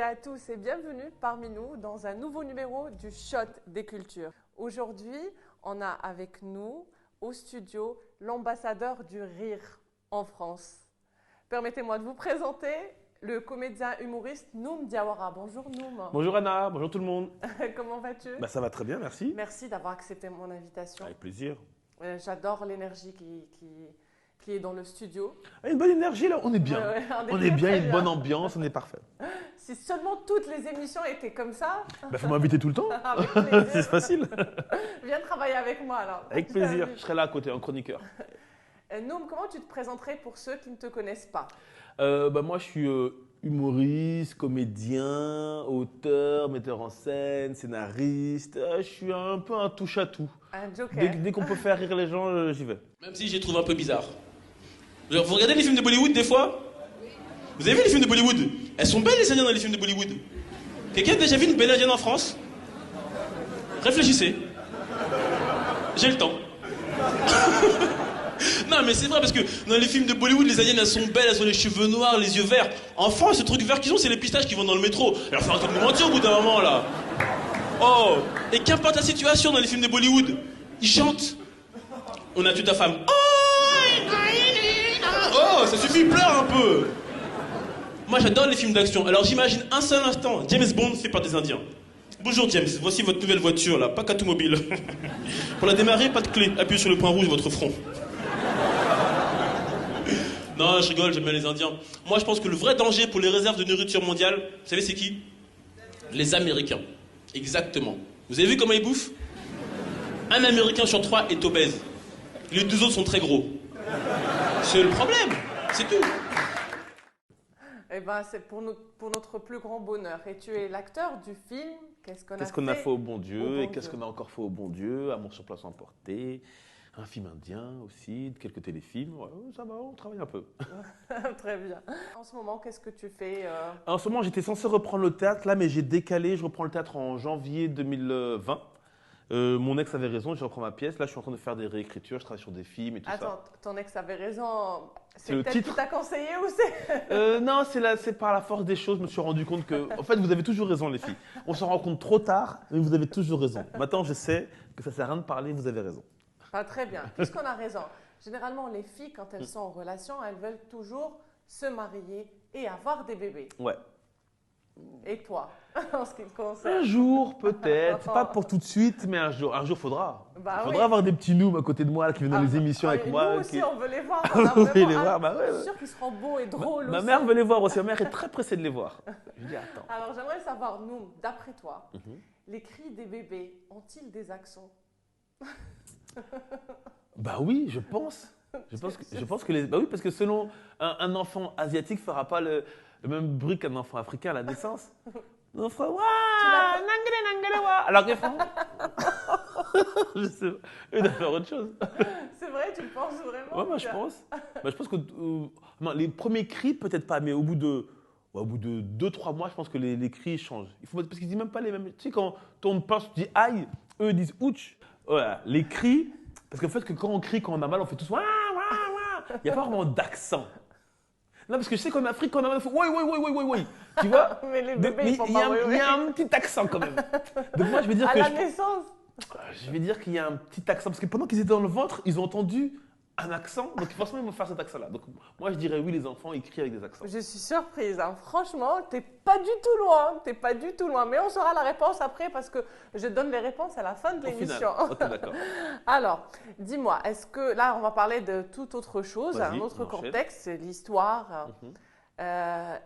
et à tous et bienvenue parmi nous dans un nouveau numéro du Shot des Cultures. Aujourd'hui, on a avec nous au studio l'ambassadeur du rire en France. Permettez-moi de vous présenter le comédien humoriste Noum Diawara. Bonjour Noum. Bonjour Anna, bonjour tout le monde. Comment vas-tu ? Ça va très bien, merci. Merci d'avoir accepté mon invitation. Avec plaisir. J'adore l'énergie qui est dans le studio. Une bonne énergie là, on est bien. On est bien, une bonne ambiance, on est parfait. Si seulement toutes les émissions étaient comme ça. Faut m'inviter tout le temps. Avec plaisir. C'est facile. Viens travailler avec moi alors. Avec plaisir, je serai là à côté, en chroniqueur. Noum, comment tu te présenterais pour ceux qui ne te connaissent pas ? Moi je suis humoriste, comédien, auteur, metteur en scène, scénariste. Je suis un peu un touche-à-tout. Un joker. Dès qu'on peut faire rire les gens, j'y vais. Même si je les trouve un peu bizarres. Genre, vous regardez les films de Bollywood des fois ? Vous avez vu les films de Bollywood ? Elles sont belles les indiennes dans les films de Bollywood. Quelqu'un a déjà vu une belle indienne en France ? Réfléchissez. J'ai le temps. Non mais c'est vrai parce que dans les films de Bollywood, les indiennes elles sont belles, elles ont les cheveux noirs, les yeux verts. En France, ce truc vert qu'ils ont, c'est les pistaches qui vont dans le métro. Alors faut arrêter de nous mentir au bout d'un moment là. Oh, et qu'importe la situation dans les films de Bollywood, ils chantent. On a tué ta femme. Oh, ça suffit, pleure un peu. Moi j'adore les films d'action. Alors j'imagine un seul instant James Bond fait par des Indiens. Bonjour James, voici votre nouvelle voiture là, pas Mobile. Pour la démarrer, pas de clé. Appuyez sur le point rouge de votre front. Non, je rigole, j'aime bien les Indiens. Moi je pense que le vrai danger pour les réserves de nourriture mondiale, vous savez c'est qui ? Les Américains. Exactement. Vous avez vu comment ils bouffent ? Un Américain sur 3 est obèse. Les 2 autres sont très gros. C'est le problème, c'est tout. Eh ben, c'est pour notre plus grand bonheur. Et tu es l'acteur du film Qu'est-ce qu'on a fait au bon Dieu au et bon qu'est-ce Dieu. qu'on a encore fait au bon Dieu, Amour sur place emporté, un film indien aussi, quelques téléfilms. Ouais, ça va, on travaille un peu. Très bien. En ce moment, qu'est-ce que tu fais En ce moment, j'étais censé reprendre le théâtre là, mais j'ai décalé. Je reprends le théâtre en janvier 2020. Mon ex avait raison, je reprends ma pièce. Là, je suis en train de faire des réécritures, je travaille sur des films et tout Attends, ça. ton ex avait raison. C'est le peut-être titre. qui t'a conseillé ou c'est... Non, c'est par la force des choses, je me suis rendu compte que, en fait, vous avez toujours raison, les filles. On se rend compte trop tard, mais vous avez toujours raison. Maintenant, je sais que ça sert à rien de parler, vous avez raison. Ah, très bien, puisqu'on a raison. Généralement, les filles, quand elles sont en relation, elles veulent toujours se marier et avoir des bébés. Ouais. Et toi, en ce qui te Un concerne? jour, peut-être. C'est pas pour tout de suite, mais un jour faudra. Bah Faudra oui. avoir des petits noobs à côté de moi là, qui viennent dans les émissions avec et moi. Nous aussi, qui- on veut les voir. Vous On a voulez vraiment les hâte. voir, bah ouais, Je ouais. suis sûre qu'ils seront beaux et drôles Ma aussi. mère veut les voir aussi. Ma mère est très pressée de les voir. Je dis attends. Alors, j'aimerais savoir, nous, d'après toi, Mhm. les cris des bébés ont-ils des accents? Bah oui, je pense. Je pense que les. Bah oui, parce que selon un enfant asiatique fera pas le même bruit qu'un enfant africain à la naissance. On fera waouh, nangere nangere wa. Alors qu'ils font. Je sais pas. Eux doivent faire autre chose. C'est vrai, tu le penses vraiment? Ouais, moi je pense. Bah, je pense que non, les premiers cris peut-être pas, mais au bout de 2-3 mois, je pense que les cris changent. Parce qu'ils disent même pas les mêmes. Tu sais quand on pense, tu dis aïe, eux ils disent ouch. Voilà, les cris. Parce qu'en fait, quand on crie, quand on a mal, on fait tous wah, wah, wah. Il n'y a pas vraiment d'accent. Non, parce que je sais qu'en Afrique, quand on a mal, on fait oui, oui, oui, oui, oui, oui. Tu vois? Mais les Donc, bébés, mais ils font il y a pas un- oui, il oui. y a un petit accent quand même. Donc moi, je vais dire À que la naissance? je vais dire qu'il y a un petit accent. Parce que pendant qu'ils étaient dans le ventre, ils ont entendu un accent. Donc forcément, ils vont faire cet accent-là. Donc moi, je dirais oui, les enfants, ils crient avec des accents. Je suis surprise, hein. Franchement, t'es pas du tout loin, t'es pas du tout loin. Mais on saura la réponse après parce que je donne les réponses à la fin de Au final. l'émission. Ok, d'accord. Alors, dis-moi, est-ce que là, on va parler de toute autre chose, Vas-y, un autre on enchaîne. contexte, c'est l'histoire. Mhm.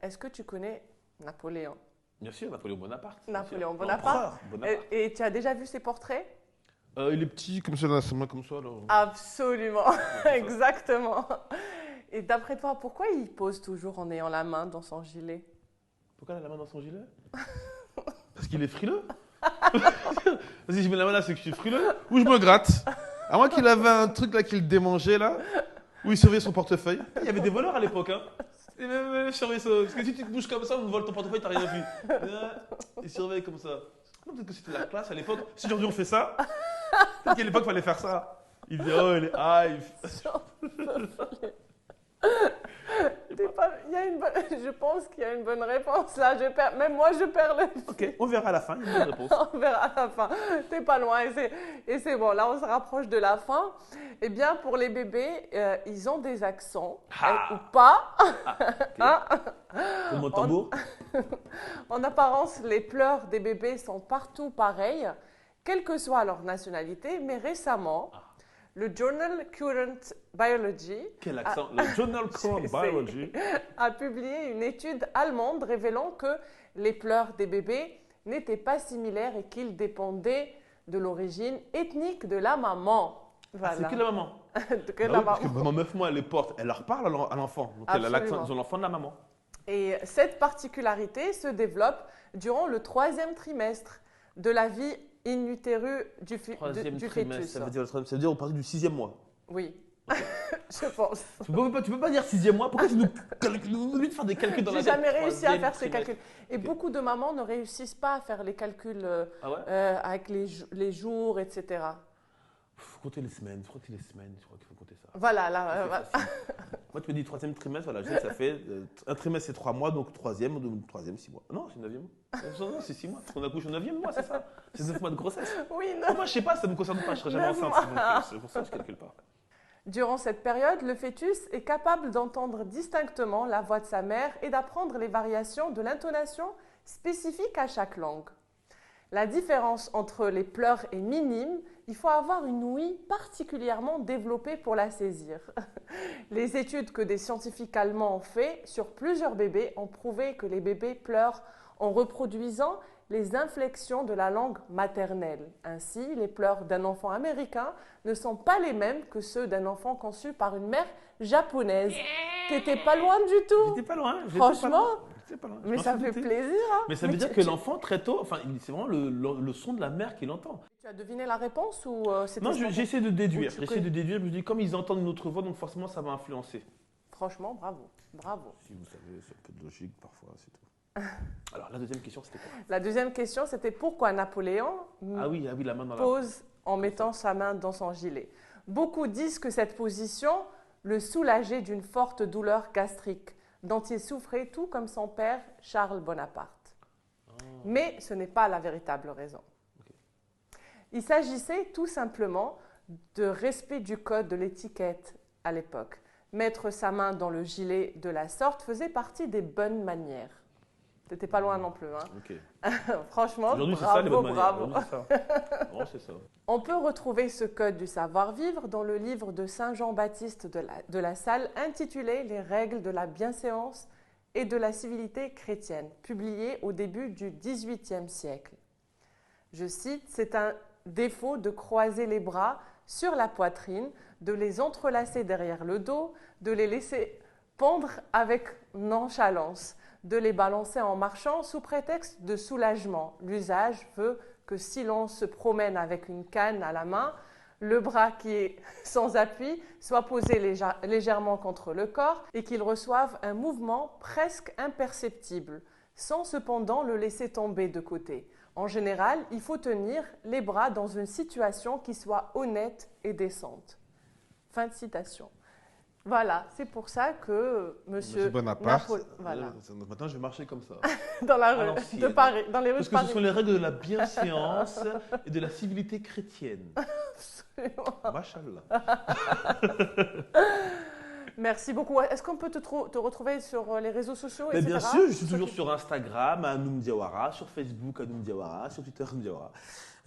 Est-ce que tu connais Napoléon? Bien sûr, Napoléon Bonaparte. bien Napoléon sûr. Bonaparte. L'empereur Bonaparte. Et tu as déjà vu ses portraits? Il est petit, comme ça, là, sa main comme ça. Là. Absolument, exactement. Et d'après toi, pourquoi il pose toujours en ayant la main dans son gilet? Pourquoi il a la main dans son gilet? Parce qu'il est frileux. Si je mets la main là, c'est que je suis frileux. Ou je me gratte. À moins qu'il avait un truc là qu'il démangeait là, où il surveillait son portefeuille. Il y avait des voleurs à l'époque, hein. Et même surveiller ça. Parce que si tu te bouges comme ça, on vole ton portefeuille, t'as rien vu. Ils surveillent comme ça. Non, peut-être que c'était la classe à l'époque. Si aujourd'hui on fait ça, peut-être qu'à l'époque il fallait faire ça. Il dit oh, il est high. Il y a je pense qu'il y a une bonne réponse là. Même moi, je perds le. Ok, on verra à la fin, il y a une bonne réponse. On verra à la fin. T'es pas loin et c'est bon. Là, on se rapproche de la fin. Eh bien, pour les bébés, ils ont des accents ou pas. Hein? Le mot tambour. En apparence, les pleurs des bébés sont partout pareils, quelle que soit leur nationalité, mais récemment, le Journal Current Biology Quel accent? Le Journal Current Biology a publié une étude allemande révélant que les pleurs des bébés n'étaient pas similaires et qu'ils dépendaient de l'origine ethnique de la maman. Voilà. C'est que la maman. Parce que pendant 9 mois, elle les porte, elle leur parle à l'enfant. Donc elle a l'accent de l'enfant de la maman. Et cette particularité se développe durant le 3e trimestre de la vie in utero du fœtus. Ça veut dire au partir du 6e mois. Oui, je pense. Tu peux pas dire 6e mois. Pourquoi tu nous obliges de faire des calculs dans la tête? J'ai jamais réussi à faire ces calculs. Et beaucoup de mamans ne réussissent pas à faire les calculs avec les jours, etc. Il faut compter les semaines. Je crois qu'il faut compter ça. Voilà, là. Moi, tu me dis 3e trimestre, voilà, je sais que ça fait. Un trimestre, c'est 3 mois, donc 3e, 6 mois. Non, c'est 9e mois. Non, c'est 6 mois. On accouche au 9e mois, c'est ça? C'est 9 mois de grossesse. Oui, non. Moi, je sais pas, ça ne me concerne pas, je serai jamais enceinte. C'est pour ça que je ne calcule pas. Durant cette période, le fœtus est capable d'entendre distinctement la voix de sa mère et d'apprendre les variations de l'intonation spécifiques à chaque langue. La différence entre les pleurs est minime, il faut avoir une ouïe particulièrement développée pour la saisir. Les études que des scientifiques allemands ont faites sur plusieurs bébés ont prouvé que les bébés pleurent en reproduisant les inflexions de la langue maternelle. Ainsi, les pleurs d'un enfant américain ne sont pas les mêmes que ceux d'un enfant conçu par une mère japonaise. T'étais pas loin du tout. J'étais pas loin. Franchement. Pas loin. Mais ça fait plaisir. Hein. Mais ça veut dire que l'enfant, très tôt, enfin, c'est vraiment le son de la mère qu'il entend. Tu as deviné la réponse ou c'était... Non, j'essaie de déduire. Je me dis, comme ils entendent une autre voix, donc forcément, ça va influencer. Franchement, bravo. Bravo. Si vous savez, c'est un peu de logique parfois, c'est tout. Alors, la deuxième question, c'était quoi? La deuxième question, c'était pourquoi Napoléon la main dans pose en mettant sa main dans son gilet. Beaucoup disent que cette position le soulageait d'une forte douleur gastrique dont il souffrait tout comme son père Charles Bonaparte. Mais ce n'est pas la véritable raison. Okay. Il s'agissait tout simplement de respect du code de l'étiquette à l'époque. Mettre sa main dans le gilet de la sorte faisait partie des bonnes manières. T'étais pas loin non plus. Hein. Okay. Franchement, bravo. C'est ça. On peut retrouver ce code du savoir-vivre dans le livre de Saint Jean-Baptiste de la Salle intitulé « Les règles de la bienséance et de la civilité chrétienne », publié au début du XVIIIe siècle. Je cite, « C'est un défaut de croiser les bras sur la poitrine, de les entrelacer derrière le dos, de les laisser pendre avec nonchalance, de les balancer en marchant sous prétexte de soulagement. L'usage veut que si l'on se promène avec une canne à la main, le bras qui est sans appui soit posé légèrement contre le corps et qu'il reçoive un mouvement presque imperceptible, sans cependant le laisser tomber de côté. En général, il faut tenir les bras dans une situation qui soit honnête et décente. » Fin de citation. Voilà, c'est pour ça que Monsieur Bonaparte, maintenant je vais marcher comme ça. Dans la rue de Paris, dans les rues de Paris. Parce que ce sont les règles de la bienséance et de la civilité chrétienne. Absolument. Machallah. Merci beaucoup. Est-ce qu'on peut te retrouver sur les réseaux sociaux, etc. Bien sûr, je suis toujours sur Instagram, Anoum Diawara, sur Facebook, Anoum Diawara, sur Twitter, Anoum Diawara.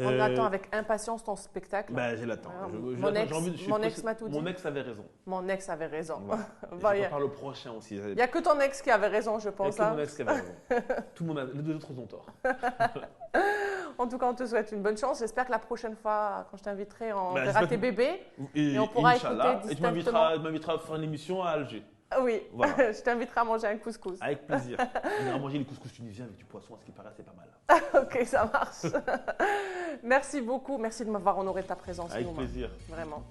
On attend avec impatience ton spectacle. Je l'attends. Mon ex m'a tout dit. Mon ex avait raison. Mon ex avait raison. Voilà. Je parle au prochain aussi. Il n'y a que ton ex qui avait raison, je pense. Il n'y a que mon ex qui avait raison. Tout le monde, les deux autres ont tort. En tout cas, on te souhaite une bonne chance. J'espère que la prochaine fois, quand je t'inviterai, on verra tes bébés. Et on pourra écouter distinctement. Et tu m'inviteras à faire une émission à Alger. Oui, voilà. Je t'inviterai à manger un couscous. Avec plaisir. On ira manger les couscous tunisiens avec du poisson, à ce qui paraît, c'est pas mal. Ok, ça marche. Merci beaucoup. Merci de m'avoir honoré de ta présence. Avec plaisir. Vraiment.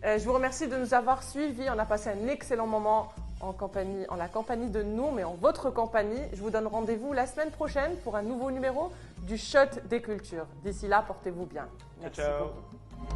Je vous remercie de nous avoir suivis. On a passé un excellent moment en la compagnie de nous, mais en votre compagnie. Je vous donne rendez-vous la semaine prochaine pour un nouveau numéro du Shot des Cultures. D'ici là, portez-vous bien. Merci beaucoup.